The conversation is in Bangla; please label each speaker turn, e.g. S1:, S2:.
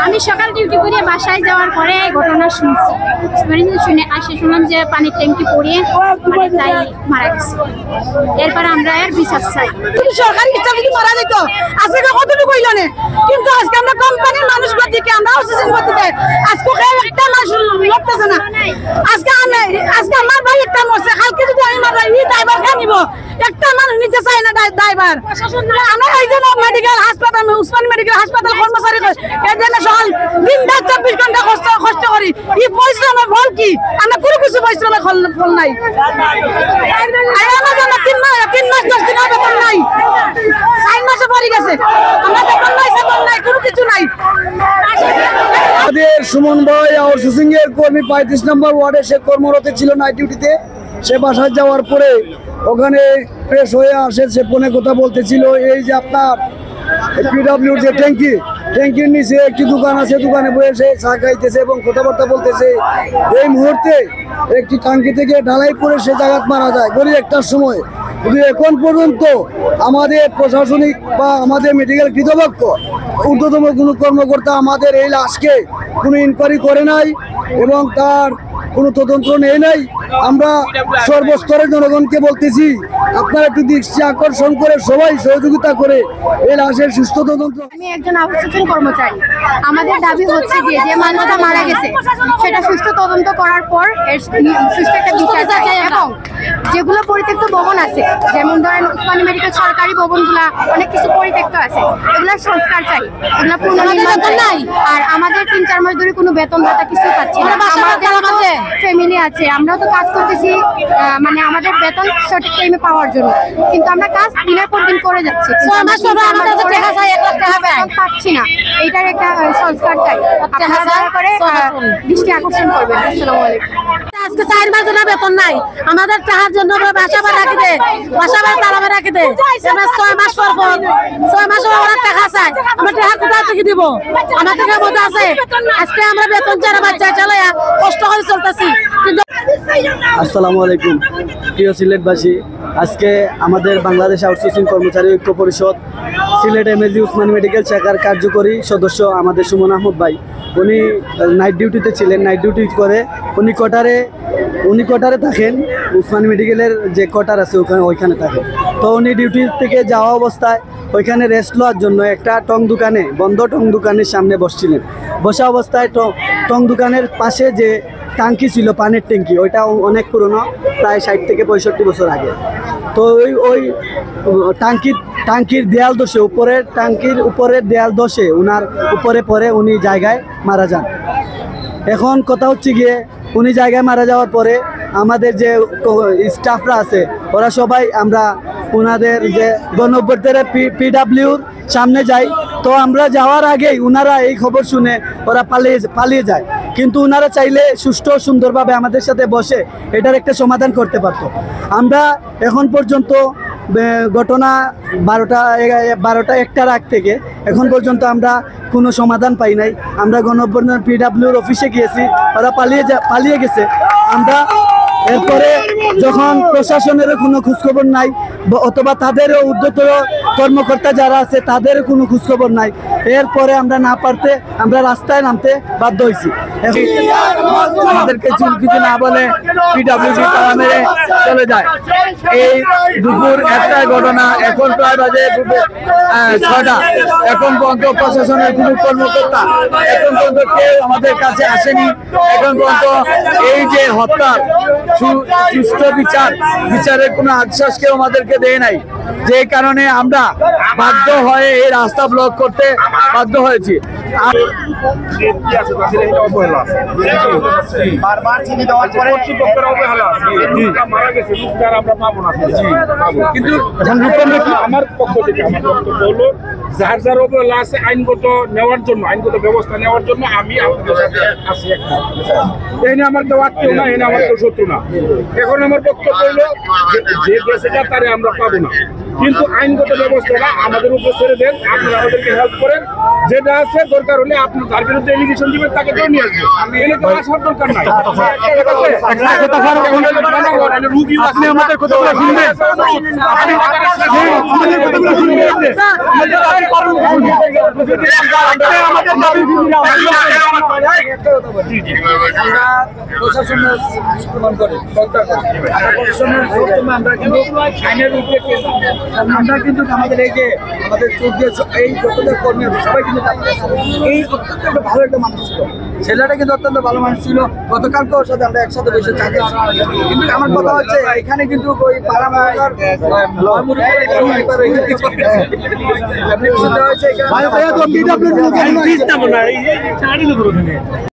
S1: আমি সকাল ডিউটি করে বাসায় যাওয়ার পরে ঘটনা শুনছি, শুনলাম যে পানির ট্যাঙ্কি পড়িয়ে তাই মারা গেছে। এরপর আমরা এর বিচার চাই।
S2: সরকারি স্টাফ যদি মারা যেত আজকে কতটুকু হইল না, কিন্তু আজকে আমরা কোম্পানির মানুষগুলো দিকে আমরা অক্সিজেন করতে আজকে একটা মানুষ লড়তেছে না। আজকে আমার ভাই একটা মরছে, কালকে যদি আমি মারা এই ড্রাইভার কে নিব, একটা মানুষ নিতে চাই না ড্রাইভার। আমরা এই জন্য মেডিকেল হাসপাতাল উসমান মেডিকেল হাসপাতাল কর্মচারী এর জন্য সকাল দিন রাত 24 ঘন্টা কষ্ট করি। এই পরিশ্রমের ফল কি? আমরা কোনো কিছু পরিশ্রমের ফল নাই। আমার জন্য 3 মাস 10 দিন বেতন নাই, 4 মাসে পড়ে গেছে। আমরা বেতন নাই, বেতন নাই, কোনো কিছু নাই।
S3: আমাদের সুমন ভাই আউটসোর্সিং এর কর্মী 35 নম্বর ওয়ার্ডে সে কর্মরত ছিল নাইট ডিউটিতে। সে বাসায় যাওয়ার পরে ওখানে ফ্রেশ হয়ে আসে, সে ফোনে কথা বলতেছিল এই যে আপনার পিডব্লিউর যে ট্যাঙ্কির নিচে একটি দোকান আছে, দোকানে বসে চা খাইতেছে এবং কথাবার্তা বলতেছে। এই মুহূর্তে একটি ট্যাঙ্কি থেকে ঢালাই পড়ে সে জায়গায় মারা যায় গড়িয়ে 1টার সময়। কিন্তু এখন পর্যন্ত আমাদের প্রশাসনিক বা আমাদের মেডিকেল কর্তৃপক্ষ ঊর্ধ্বতম কোনো কর্মকর্তা আমাদের এই লাশকে কোনো ইনকোয়ারি করে নাই এবং তার কোনো তদন্ত নেই নাই। আমরা সর্বস্তরের জনগণকে বলতেছি, আপনারা একটু দৃষ্টি আকর্ষণ করে সবাই সহযোগিতা করে এই লাশের সুস্থ তদন্ত।
S1: আমি একজন আউটসোর্সিং কর্মচারী। আমাদের দাবি হচ্ছে যে মানুষটা মারা গেছে সেটা সুষ্ঠু তদন্ত করার পর এর সুষ্ঠু একটা বিচার চাই, এবং যেগুলো পরিত্যক্ত ভবন আছে, যেমন ধরেন উসমানী মেডিকেল সরকারি ভবনগুলা অনেক কিছু পরিত্যক্ত আছে, এগুলোর সংস্কার চাই, এগুলো পুনর্নির্মাণ নাই। আর আমাদের 3-4 মাস ধরে কোনো বেতন ভাতা কিছু পাচ্ছি না। আমাদের ফ্যামিলি আছে, আমরাও তো কাজ করতেছি, মানে আমাদের বেতন সঠিক টাইমে পাওয়ার জন্য, কিন্তু আমরা কাজ দিনের পর দিন করে যাচ্ছি, পাচ্ছি না। এইটার একটা সংস্কার চাই, আপনারা দয়া করে দৃষ্টি আকর্ষণ করবেন। আসসালামু আলাইকুম।
S2: আজকে 4 মাস ধরে বেতন নাই, আমাদের টাকার জন্য বাসা ভাড়া রাখি দে, বাসা ভাড়া তালা রাখি দে। 6 মাস পর 6 মাস ওরা টাকা চাই, আমরা টাকা কোথা থেকে দিব? আমার টাকার মধ্যে আছে। আজকে আমরা বেতন ছাড়া বাচ্চা চালাই কষ্ট করে চলতেছি।
S3: আসসালামু আলাইকুম প্রিয় সিলেটবাসী, আজকে আমাদের বাংলাদেশ আউটসোর্সিং কর্মচারী ঐক্য পরিষদ সিলেট এমএজি উসমান মেডিকেল শাখার কার্যকরী সদস্য আমাদের সুমন আহমদ ভাই, উনি নাইট ডিউটিতে ছিলেন। নাইট ডিউটি করে উনি কোটারে থাকেন, উসমান মেডিকেলের যে কোটার আছে ওইখানে থাকেন। তো উনি ডিউটি থেকে যাওয়া অবস্থায় ওইখানে রেস্ট লওয়ার জন্য একটা বন্ধ টং দোকানের সামনে বসছিলেন। বসা অবস্থায় টং দোকানের পাশে যে ট্যাঙ্কি ছিল, পানির ট্যাঙ্কি, ওইটা অনেক পুরনো, প্রায় 60 থেকে 65 বছর আগে। তো ওই ট্যাঙ্কির দেয়াল দোষে ট্যাঙ্কির উপরের দেয়াল দোষে উনার উপরে পরে উনি জায়গায় মারা যান। এখন কথা হচ্ছে গিয়ে উনি জায়গায় মারা যাওয়ার পরে আমাদের যে স্টাফরা আছে ওরা সবাই আমরা ওনাদের যে গণঅভ্যুত্থানে পিডব্লিউর সামনে যাই। তো আমরা যাওয়ার আগেই ওনারা এই খবর শুনে ওরা পালিয়ে যায়, কিন্তু ওনারা চাইলে সুষ্ঠু সুন্দরভাবে আমাদের সাথে বসে এটার একটা সমাধান করতে পারতো। আমরা এখন পর্যন্ত ঘটনা 12টা-1টার আগ থেকে এখন পর্যন্ত আমরা কোনো সমাধান পাই নাই। আমরা গণঅভ্যুত্থান পিডব্লিউর অফিসে গিয়েছি, ওরা পালিয়ে গেছে। আমরা এরপরে যখন প্রশাসনেরও কোনো খোঁজখবর নাই অথবা তাদেরও ঊর্ধ্বতর কর্মকর্তা যারা আছে তাদেরও কোনো খোঁজখবর নাই, এরপরে আমরা না পারতে আমরা রাস্তায় নামতে বাধ্য হয়েছি। আমাদেরকে কিছু না বলে পিডব্লিউডি তালা মেরে চলে যায়। এই দুপুর 1টার ঘটনা, এখন প্রায় বাজে 6টা। এখন পর্যন্ত প্রশাসনের কোনো কর্মকর্তা এখন পর্যন্ত কেউ আমাদের কাছে আসেনি। এখন পর্যন্ত এই যে হত্যার সুষ্ঠু বিচারের কোনো আশ্বাস কেউ আমাদেরকে দেয় নাই, যে কারণে আমরা বাধ্য হয়ে এই রাস্তা ব্লক করতে বাধ্য হয়েছি।
S4: কিন্তু আমার পক্ষ থেকে হলো যার যার অবহেলা আছে আইনগত ব্যবস্থা নেওয়ার জন্য আমি আপনাদের সাথে আছি। এখানে আমার কেউ আত্মীয় না, এখানে আমার কেউ শত্রু না। এখন আমার বক্তব্য হলো যে গেছেটা তারে আমরা পাবো না, কিন্তু আইনগত ব্যবস্থাটা আমাদের উপর ছেড়ে দেন, আপনারা আমাদেরকে হেল্প করেন। যেটা আছে দরকার হলে আপনি তার বিরুদ্ধে এলিগেশন দিবেন, তাকে কেউ নিয়ে আসবে, এনে কেউ আসার দরকার নাই।
S5: আপনি আমাদের কথাগুলো শুনবেন,
S3: প্রশাসনের প্রমাণ করে প্রশাসনের সবসময় আমরা কিন্তু আইনের উপরে আমরা কিন্তু আমাদের এই যে আমাদের চোখ দিয়ে এই যতটা কর্মী আছে সবাই কিন্তু এই অত্যন্ত একটা ভালো একটা মানুষ ছিল, ছেলেটা কিন্তু অত্যন্ত ভালো মানুষ ছিল। গতকালকে ওর সাথে আমরা একসাথে বসে চা খেয়েছি, কিন্তু আমার কথা হচ্ছে এখানে কিন্তু ওই পাড়া মহল্লার হয়েছে